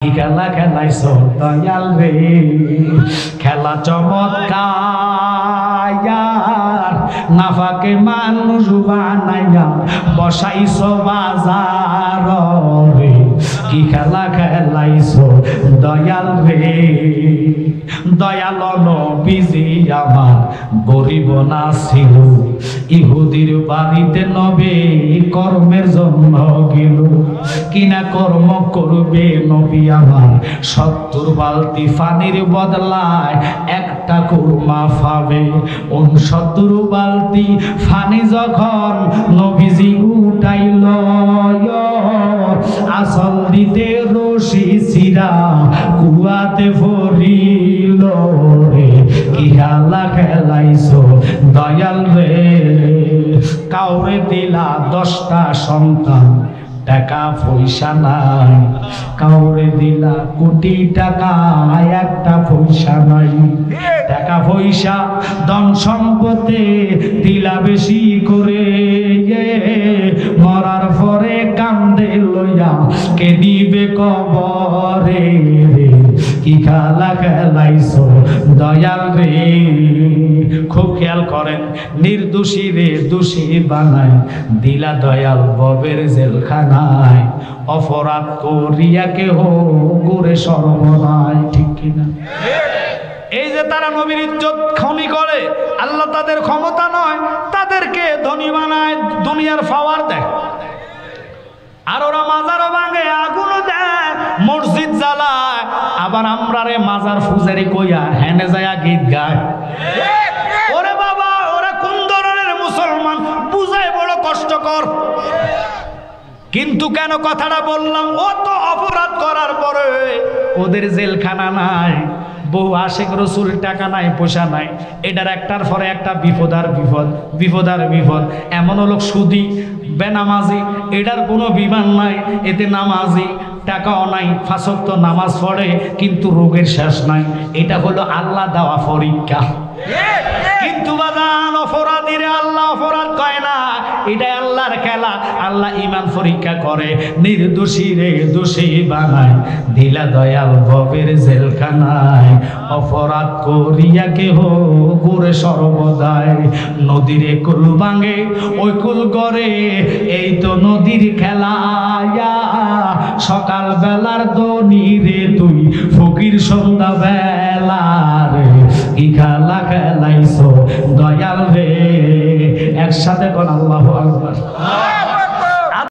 খেলা খেলাইছো দয়াল রে, খেলা চমৎকার, নাফাকে মানুষ বানাইয়া বসাইছো বাজার রে। কি খেলা খেলাইছো দয়াল রে, দয়াল নবীজি আমার গরিব না ছিল, ইহুদির বাড়িতে নবী কর্মের জন্য গেল। কিনা কর্ম করবে নবী আমার, ৭০ বালতি পানির বদলায় একটা কুরমা পাবে। ৬৯ বালতি পানি যখন নবীজি উঠাইল, আসল দিতে রশি ছিড়া কুয়াতে পড়িল রে। কি খেলা খেলাইছো দয়াল রে, কাউরে দিলা ১০টা সন্তান, টাকা পয়সা নাই, কাউরে দিলা কোটি টাকা, একটা পয়সা নাই। টাকা পয়সা ধন সম্পদে দিলা বেশি করে, মরার পরে কান্দে লইয়া কে দিবে কবরে রে। কি খেলা খেলাইছো দয়াল রে। খুব খেয়াল করেন, নির্দোষী রে দোষী বানায় দিলা দয়াল ববের জেলখানায়। অপরাধ করিয়া কেহ গুরে সর্বনায়, ঠিক কিনা? এই যে তারা নবীর ইজ্জত খনি করে, আল্লাহ তাদের ক্ষমতা নয়, তাদেরকে ধনী বানায়, দুনিয়ার পাওয়ার দেয়। আর ওরা মাজারও ভাঙে, আগুনও দেয়, মসজিদ জ্বালায়। আবার আমরা রে মাজার ফুজারি কইয়া হেনে যায়া গীত গায়। ওরে বাবা, ওরা কোন ধরনের মুসলমান বুঝায় বড় কষ্টকর। কিন্তু কেন কথাটা বললাম, ও তো অপরাধ করার পরে ওদের জেলখানা নাই, বউ আশেক রসুল টাকা নাই, পয়সা নাই। এটার একটার পরে একটা বিপদ আর বিপদ, বিপদ আর বিপদ। এমনও লোক সুদি, বেনামাজি, এটার কোনো বিমান নাই, এতে নামাজি, টাকাও নাই, ৫ ওয়াক্ত নামাজ পড়ে কিন্তু রোগের শেষ নাই। এটা হলো আল্লাহ দেওয়া পরীক্ষা। কিন্তু বাজান, অপরাধীরে আল্লাহ অপরাধ কয় না, এটা আল্লাহর খেলা। আল্লাহ ইমান পরীক্ষা করে, নির্দোষী রে দোষী বানায় দিলা দয়াল ভবের জেলখানায়। অপরাধ করিয়া কেহ গুরে সর্বদায়, নদীরে কুল ভাঙে ওই কুল গড়ে, এই তো নদীর খেলা। সকাল বেলার দনি রে তুই ফকির সন্ধ্যা বেলার, কি খেলা খেলাইছো দয়াল রে। একসাথে কোন আল্লাহু আকবার।